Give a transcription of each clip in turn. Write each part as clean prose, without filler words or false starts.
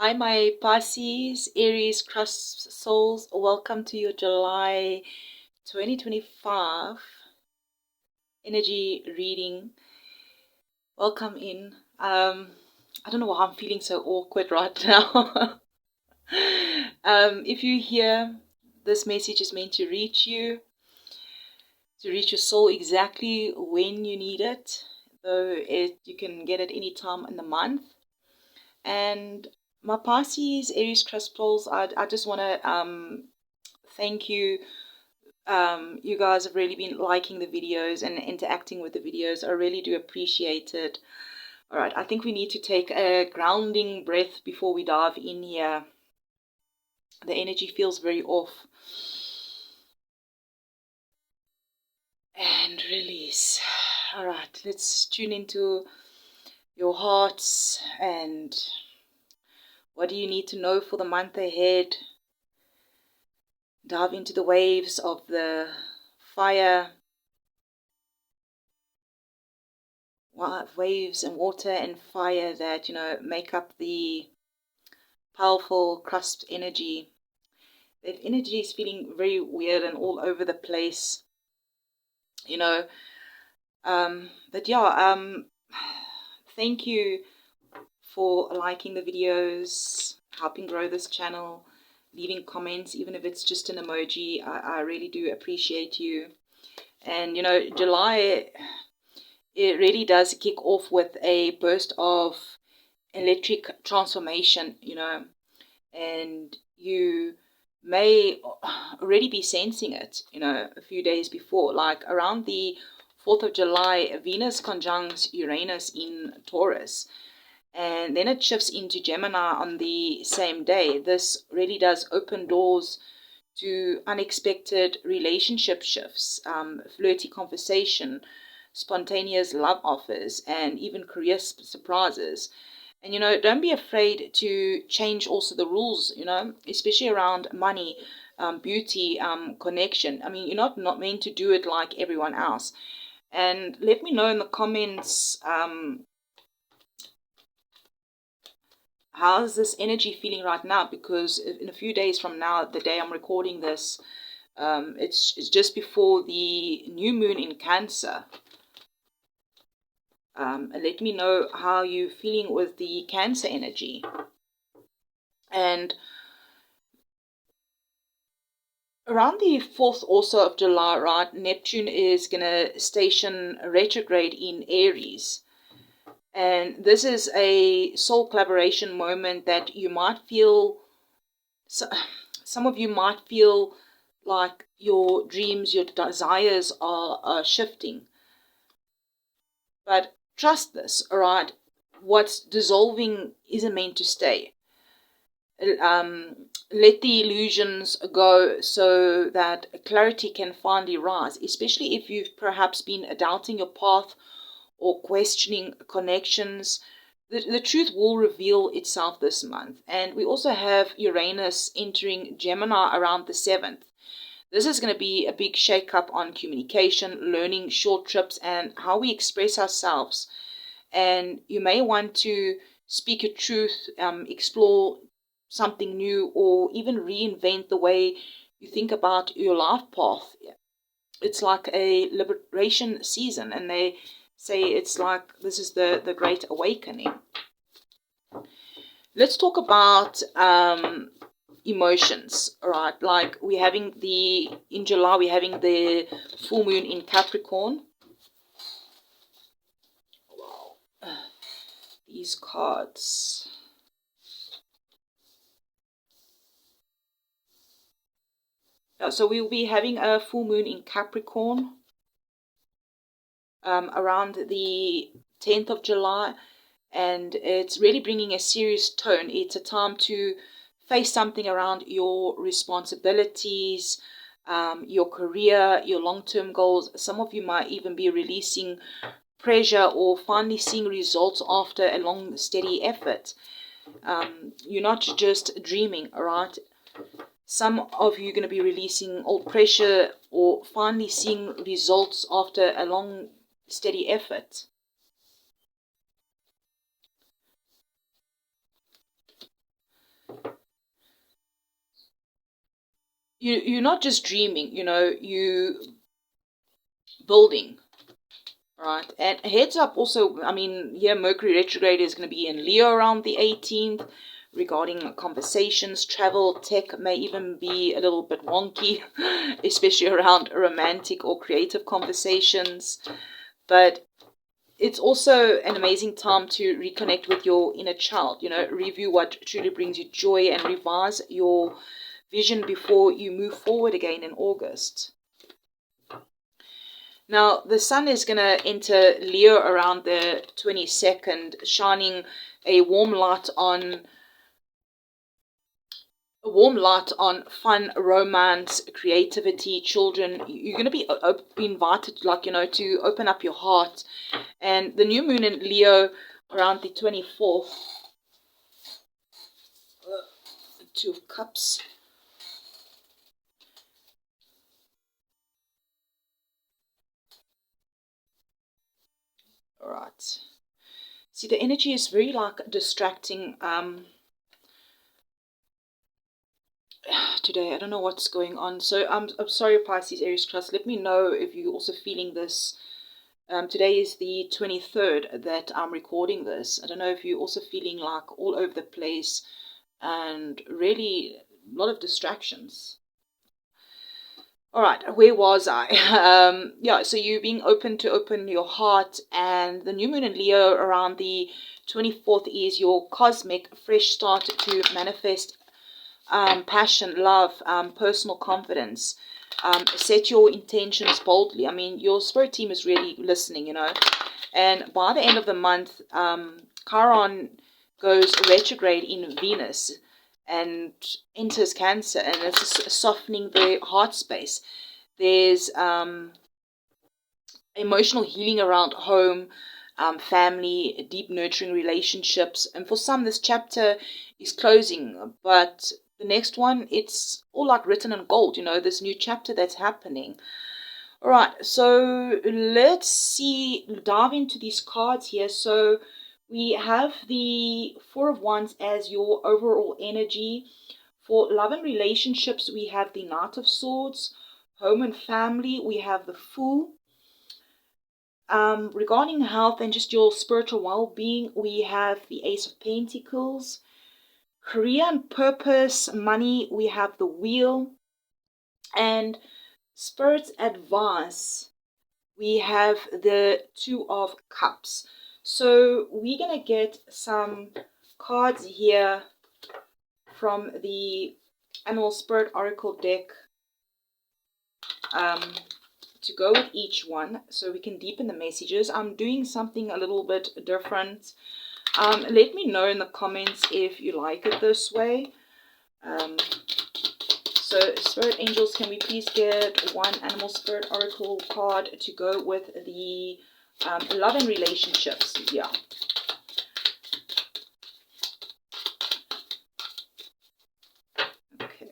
Hi, my Pisces, Aries, Cusp souls. Welcome to your July 2025 energy reading. Welcome in. I don't know why I'm feeling so awkward right now. If you hear, this message is meant to reach you, to reach your soul exactly when you need it. Though you can get it any time in the month. And my Pisces, Aries, Cusp souls, I just want to thank you. You guys have really been liking the videos and interacting with the videos. I really do appreciate it. All right, I think we need to take a grounding breath before we dive in here. The energy feels very off. And release. All right, let's tune into your hearts and what do you need to know for the month ahead. Dive into the waves of the fire, waves and water and fire that, make up the powerful Cusp energy. That energy is feeling very weird and all over the place, but yeah, thank you for liking the videos, helping grow this channel, leaving comments, even if it's just an emoji. I really do appreciate you. And July, it really does kick off with a burst of electric transformation, and you may already be sensing it, a few days before. Like around the 4th of July, Venus conjuncts Uranus in Taurus, and then it shifts into Gemini on the same day. This really does open doors to unexpected relationship shifts, flirty conversation, spontaneous love offers, and even career surprises. And, don't be afraid to change also the rules, especially around money, beauty, connection. I mean, you're not meant to do it like everyone else. And let me know in the comments, how's this energy feeling right now? Because in a few days from now, the day I'm recording this, it's just before the new moon in Cancer. And let me know how you're feeling with the Cancer energy. And around the 4th also of July, right, Neptune is going to station retrograde in Aries. And this is a soul collaboration moment that you might feel, some of you might feel like your dreams, your desires are shifting. But trust this, all right? What's dissolving isn't meant to stay. Let the illusions go so that clarity can finally rise, especially if you've perhaps been doubting your path or questioning connections. The truth will reveal itself this month. And we also have Uranus entering Gemini around the 7th. This is going to be a big shake-up on communication, learning, short trips, and how we express ourselves. And you may want to speak your truth, explore something new, or even reinvent the way you think about your life path. It's like a liberation season, and they say it's like this is the great awakening. Let's talk about emotions. All right, like in July we're having the full moon in Capricorn. Wow, these cards. So we'll be having a full moon in Capricorn around the 10th of July, and it's really bringing a serious tone. It's a time to face something around your responsibilities, your career, your long-term goals. Some of you might even be releasing pressure or finally seeing results after a long, steady effort. You're not just dreaming, all right? Some of you are going to be releasing old pressure or finally seeing results after a long, steady effort. you're not just dreaming, you know, you building, right? And heads up also, I mean, yeah, Mercury retrograde is going to be in Leo around the 18th. Regarding conversations, travel, tech may even be a little bit wonky, especially around romantic or creative conversations. But it's also an amazing time to reconnect with your inner child, you know, review what truly brings you joy and revise your vision before you move forward again in August. Now, the sun is going to enter Leo around the 22nd, shining a warm light on fun, romance, creativity, children. You're going to be invited, like, you know, to open up your heart. And the new moon in Leo around the 24th, Two of Cups. All right. See, the energy is very like distracting today. I don't know what's going on. So I'm sorry, Pisces-Aries class. Let me know if you're also feeling this. Today is the 23rd that I'm recording this. I don't know if you're also feeling like all over the place and really a lot of distractions. All right, where was I? Yeah, so you being open to open your heart, and the new moon in Leo around the 24th is your cosmic fresh start to manifest passion, love, personal confidence. Set your intentions boldly. I mean, your spirit team is really listening, you know. And by the end of the month, Chiron goes retrograde in Venus and enters Cancer, and it's softening the heart space. There's emotional healing around home, family, deep nurturing relationships. And for some, this chapter is closing, but the next one, it's all like written in gold, you know, this new chapter that's happening. All right, so let's dive into these cards here. So we have the Four of Wands as your overall energy. For love and relationships, we have the Knight of Swords. Home and family, we have the Fool. Regarding health and just your spiritual well-being, we have the Ace of Pentacles. Career and purpose, money, we have the Wheel. And Spirit's advice, we have the Two of Cups. So we're going to get some cards here from the Animal Spirit Oracle deck to go with each one so we can deepen the messages. I'm doing something a little bit different. Let me know in the comments if you like it this way. So Spirit Angels, can we please get one Animal Spirit Oracle card to go with the love and relationships? Yeah. Okay.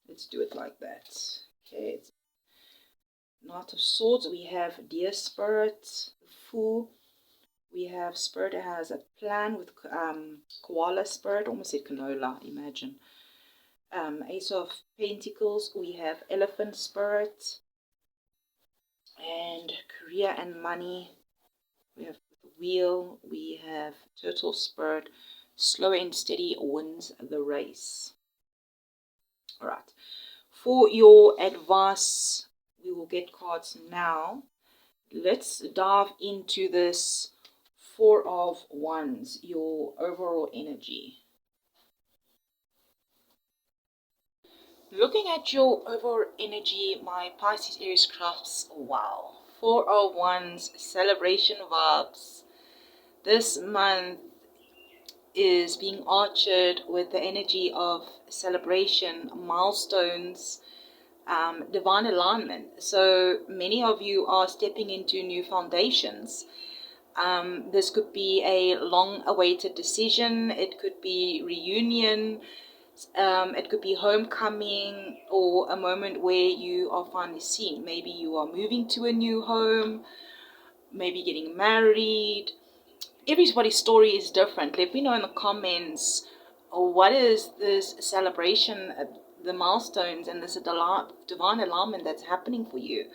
Let's do it like that. Okay. Knight of Swords. We have Dear Spirit, the Fool. We have Spirit that has a plan with Koala Spirit. Almost said canola, imagine. Ace of Pentacles, we have Elephant Spirit, and career and money, we have the Wheel, we have Turtle Spirit. Slow and steady wins the race. All right, for your advice, we will get cards now. Let's dive into this Four of Wands, your overall energy. Looking at your overall energy, my Pisces-Aries crafts, wow. Four of Wands, celebration vibes. This month is being archered with the energy of celebration, milestones, divine alignment. So many of you are stepping into new foundations. This could be a long-awaited decision. It could be reunion. It could be homecoming or a moment where you are finally seen. Maybe you are moving to a new home, maybe getting married. Everybody's story is different. Let me know in the comments, what is this celebration the milestones and this divine alignment that's happening for you.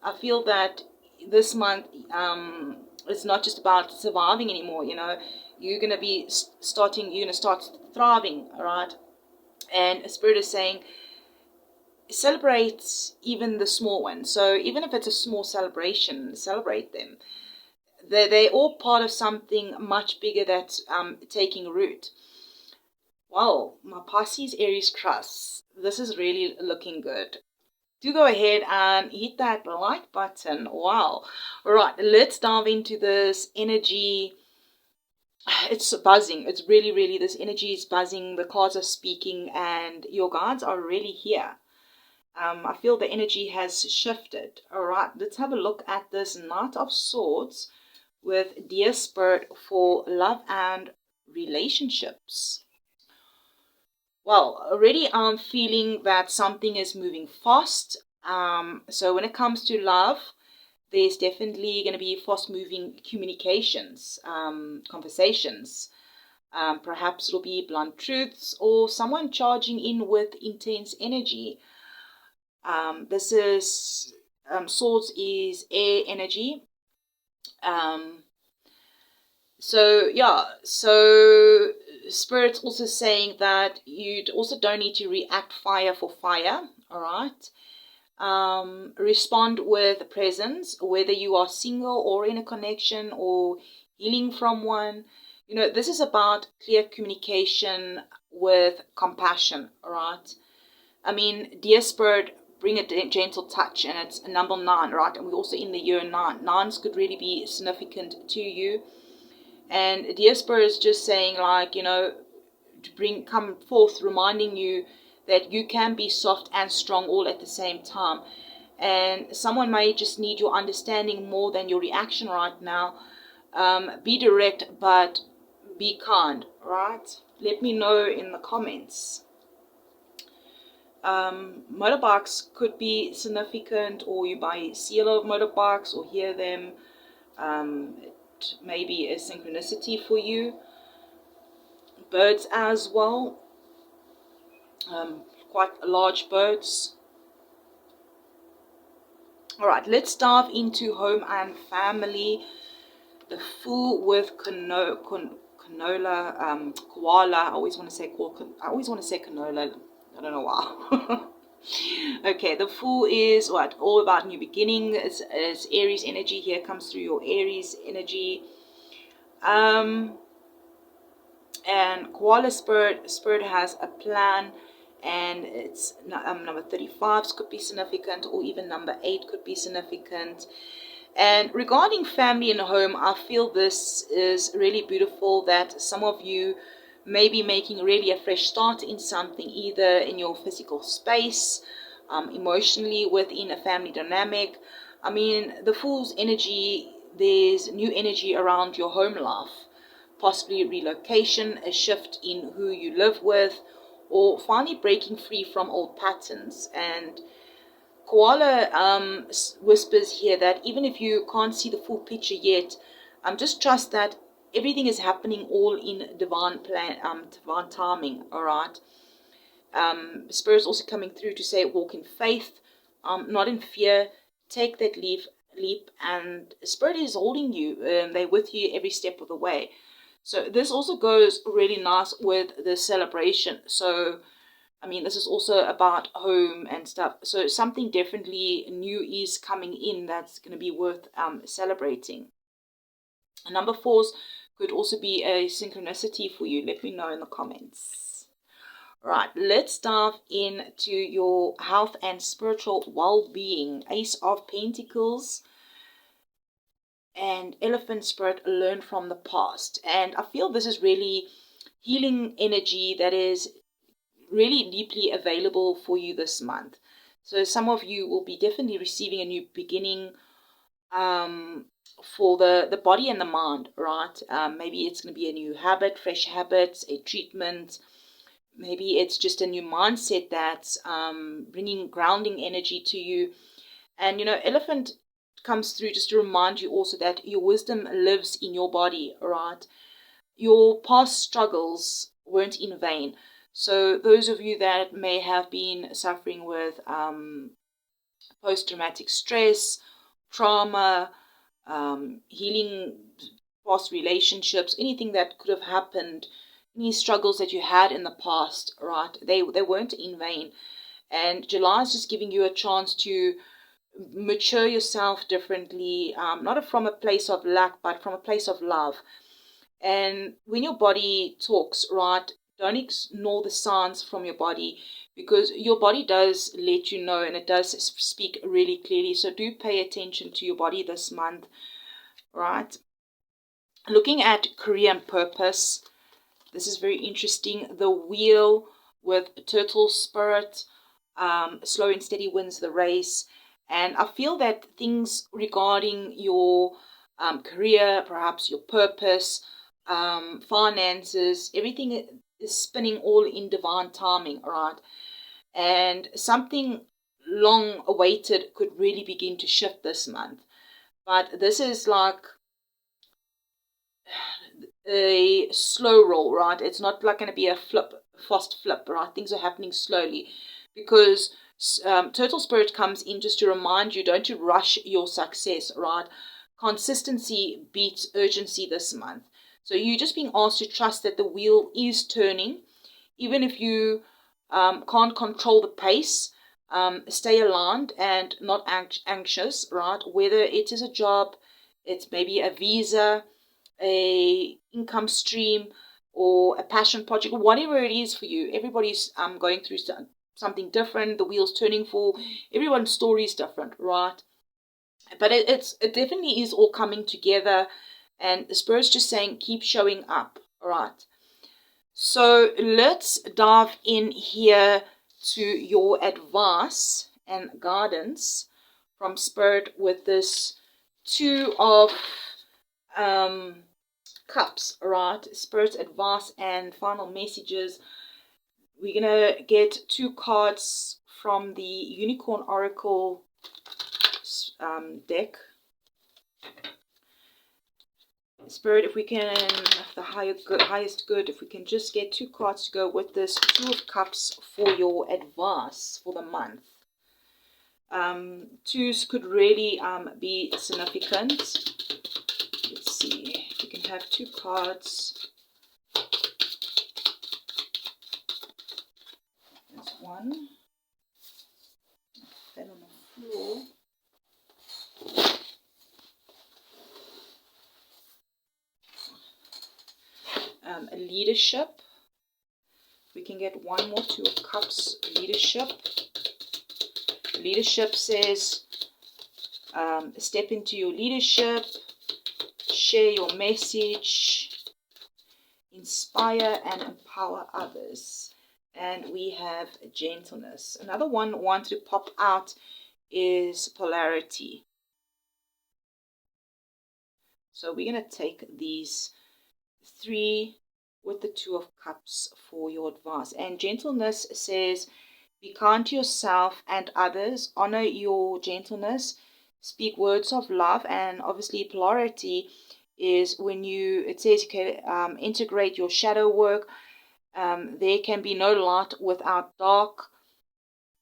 I feel that this month it's not just about surviving anymore. You're going to be you're going to start thriving, all right? And Spirit is saying, celebrate even the small ones. So even if it's a small celebration, celebrate them. They're all part of something much bigger that's taking root. Wow, my Pisces-Aries Cusp. This is really looking good. Do go ahead and hit that like button. Wow. All right, let's dive into this energy. It's buzzing. It's really, really, this energy is buzzing. The cards are speaking and your guides are really here. I feel the energy has shifted. All right, let's have a look at this Knight of Swords with Dear Spirit for love and relationships. Well, already I'm feeling that something is moving fast. So when it comes to love, there's definitely going to be fast-moving communications, conversations. Perhaps it'll be blunt truths or someone charging in with intense energy. This is Swords is air energy. So Spirit's also saying that you also don't need to react fire for fire, all right? Respond with presence, whether you are single or in a connection or healing from one. This is about clear communication with compassion, all right? I mean, Dear Spirit, bring a gentle touch, and it's number 9, right? And we're also in the year 9. 9s could really be significant to you. And Dear Spirit is just saying, like, to come forth, reminding you that you can be soft and strong all at the same time. And someone may just need your understanding more than your reaction right now. Be direct, but be kind, right? Let me know in the comments. Motorbikes could be significant, or you see a lot of motorbikes or hear them. It may be a synchronicity for you. Birds as well, quite large birds. All right, let's dive into home and family. The Fool with koala. I always want to say canola. I don't know why. Okay, the Fool is what? All about new beginning. It's Aries energy here, comes through your Aries energy. And Koala Spirit has a plan, and it's number 35 could be significant, or even number 8 could be significant. And regarding family and home, I feel this is really beautiful, that some of you may be making really a fresh start in something, either in your physical space, emotionally within a family dynamic. I mean, the Fool's energy, there's new energy around your home life, possibly relocation, a shift in who you live with, or finally breaking free from old patterns. And Koala whispers here that even if you can't see the full picture yet, just trust that everything is happening all in divine divine timing, all right? Spirit's also coming through to say walk in faith, not in fear. Take that leap, and Spirit is holding you. They're with you every step of the way. So this also goes really nice with the celebration. So, I mean, this is also about home and stuff. So something definitely new is coming in that's going to be worth celebrating. Number 4s could also be a synchronicity for you. Let me know in the comments. Right, let's dive into your health and spiritual well-being. Ace of Pentacles and Elephant Spirit, learn from the past. And I feel this is really healing energy that is really deeply available for you this month. So some of you will be definitely receiving a new beginning for the body and the mind, right? Maybe it's going to be a new habit, fresh habits, a treatment. Maybe it's just a new mindset that's bringing grounding energy to you. And, Elephant comes through just to remind you also that your wisdom lives in your body, right? Your past struggles weren't in vain. So those of you that may have been suffering with post-traumatic stress, trauma, healing past relationships, anything that could have happened, any struggles that you had in the past, right? They weren't in vain. And July is just giving you a chance to mature yourself differently, not from a place of lack, but from a place of love. And when your body talks, right, don't ignore the signs from your body, because your body does let you know, and it does speak really clearly. So do pay attention to your body this month, right? Looking at career and purpose, this is very interesting. The wheel with turtle spirit, slow and steady wins the race. And I feel that things regarding your career, perhaps your purpose, finances, everything is spinning all in divine timing, right? And something long awaited could really begin to shift this month. But this is like a slow roll, right? It's not like going to be a fast flip, right? Things are happening slowly, because turtle spirit comes in just to remind you, don't you rush your success, right? Consistency beats urgency this month. So you're just being asked to trust that the wheel is turning, even if you can't control the pace. Stay aligned and not anxious, right? Whether it is a job, it's maybe a visa, a income stream, or a passion project, whatever it is for you. Everybody's going through something different. The wheel's turning for everyone's story is different, right? But it definitely is all coming together, and the Spirit's just saying keep showing up, all right? So let's dive in here to your advice and guidance from Spirit with this Two of Cups, right? Spirit's advice and final messages. We're gonna get 2 cards from the Unicorn Oracle deck. Spirit, if we can, the highest good, if we can just get 2 cards to go with this Two of Cups for your advice for the month. Twos could really be significant. Let's see if we can have 2 cards. There's one. Fell on the floor. A leadership. We can get one more, 2 of Cups, leadership. Leadership says step into your leadership, share your message, inspire and empower others. And we have gentleness. Another one wanted to pop out is polarity. So we're going to take these 3 with the 2 of Cups for your advice. And gentleness says be kind to yourself and others, honor your gentleness, speak words of love. And obviously polarity is when it says you can integrate your shadow work. There can be no light without dark.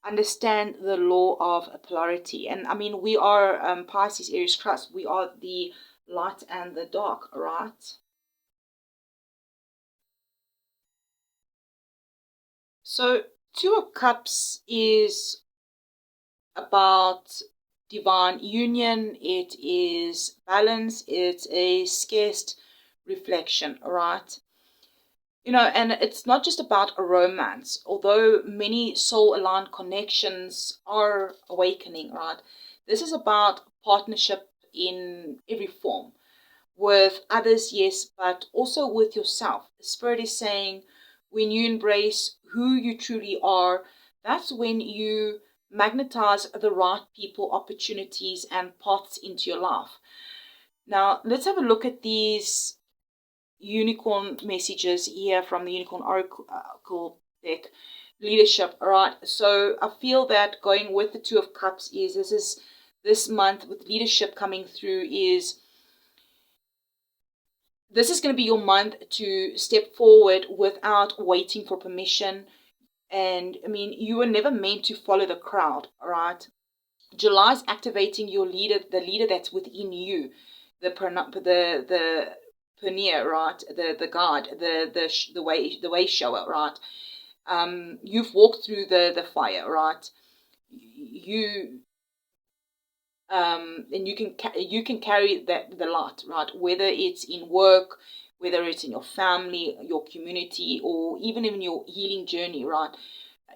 Understand the law of polarity. And I mean, we are Pisces-Aries Cusp. We are the light and the dark, right? So 2 of Cups is about divine union. It is balance. It's a scarce reflection, right? You know, and it's not just about a romance, although many soul-aligned connections are awakening, right? This is about partnership in every form. With others, yes, but also with yourself. The Spirit is saying when you embrace who you truly are, that's when you magnetize the right people, opportunities, and paths into your life. Now, let's have a look at these unicorn messages here from the Unicorn Oracle deck. Leadership, all right? So I feel that going with the 2 of Cups is this month with leadership coming through is this is going to be your month to step forward without waiting for permission. And I mean, you were never meant to follow the crowd, right? July is activating your leader, the leader that's within you, the pioneer, right? The guide, the way shower, right? You've walked through the fire, right? And you can carry the light, right? Whether it's in work, whether it's in your family, your community, or even in your healing journey, right?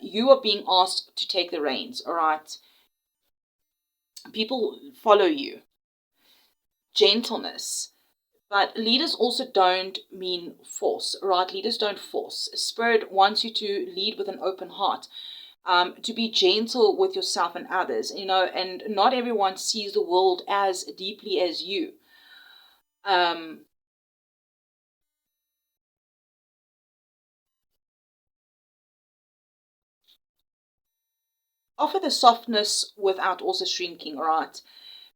You are being asked to take the reins, all right? People follow you. Gentleness. But leaders also don't mean force, right? Leaders don't force. Spirit wants you to lead with an open heart, to be gentle with yourself and others, you know, and not everyone sees the world as deeply as you. Offer the softness without also shrinking, right?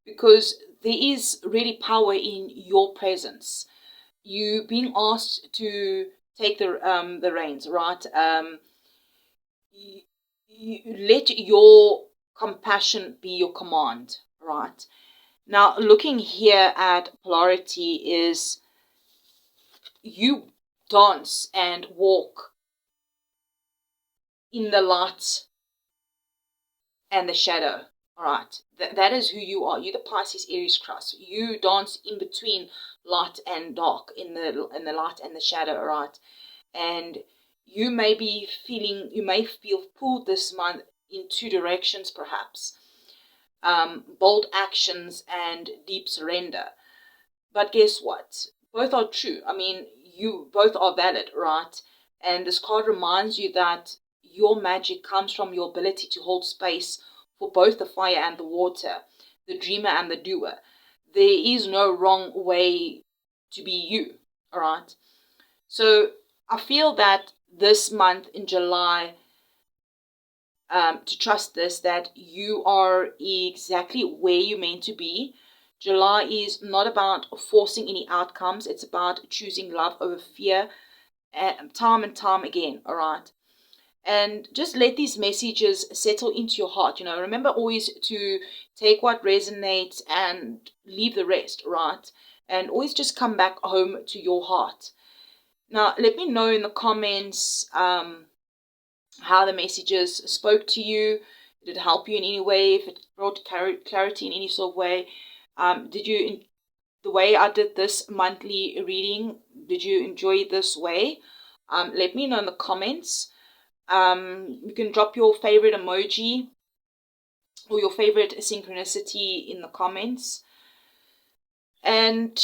Because there is really power in your presence. You being asked to take the reins, right? You let your compassion be your command, right? Now, looking here at polarity is you dance and walk in the light and the shadow. All right, that is who you are. You're the Pisces-Aries Cusp. You dance in between light and dark, in the light and the shadow. All right, and you may feel pulled this month in two directions, perhaps. Bold actions and deep surrender. But guess what? Both are true. I mean, you both are valid, right? And this card reminds you that your magic comes from your ability to hold space for both the fire and the water, the dreamer and the doer. There is no wrong way to be you, all right? So I feel that this month in July, to trust this, that you are exactly where you're meant to be. July is not about forcing any outcomes. It's about choosing love over fear, time and time again, all right? And just let these messages settle into your heart. You know, remember always to take what resonates and leave the rest, right? And always just come back home to your heart. Now, let me know in the comments how the messages spoke to you. Did it help you in any way? If it brought clarity in any sort of way? The way I did this monthly reading, did you enjoy this way? Let me know in the comments. You can drop your favorite emoji or your favorite synchronicity in the comments. And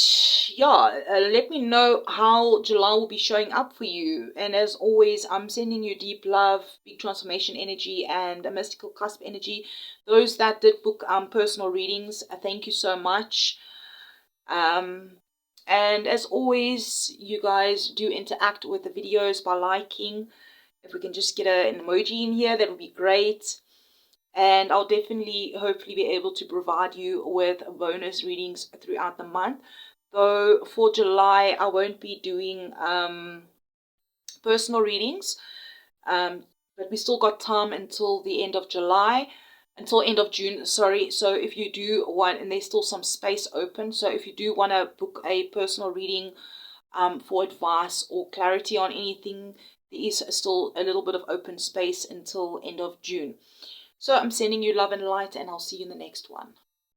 yeah, let me know how July will be showing up for you. And as always, I'm sending you deep love, big transformation energy, and a mystical cusp energy. Those that did book personal readings, thank you so much. And as always, you guys do interact with the videos by liking. If we can just get an emoji in here, that would be great. And I'll definitely, hopefully, be able to provide you with bonus readings throughout the month. Though for July, I won't be doing personal readings. But we still got time until the end of June, sorry. So if you do want, and there's still some space open, so if you do want to book a personal reading for advice or clarity on anything, there is still a little bit of open space until end of June. So I'm sending you love and light, and I'll see you in the next one.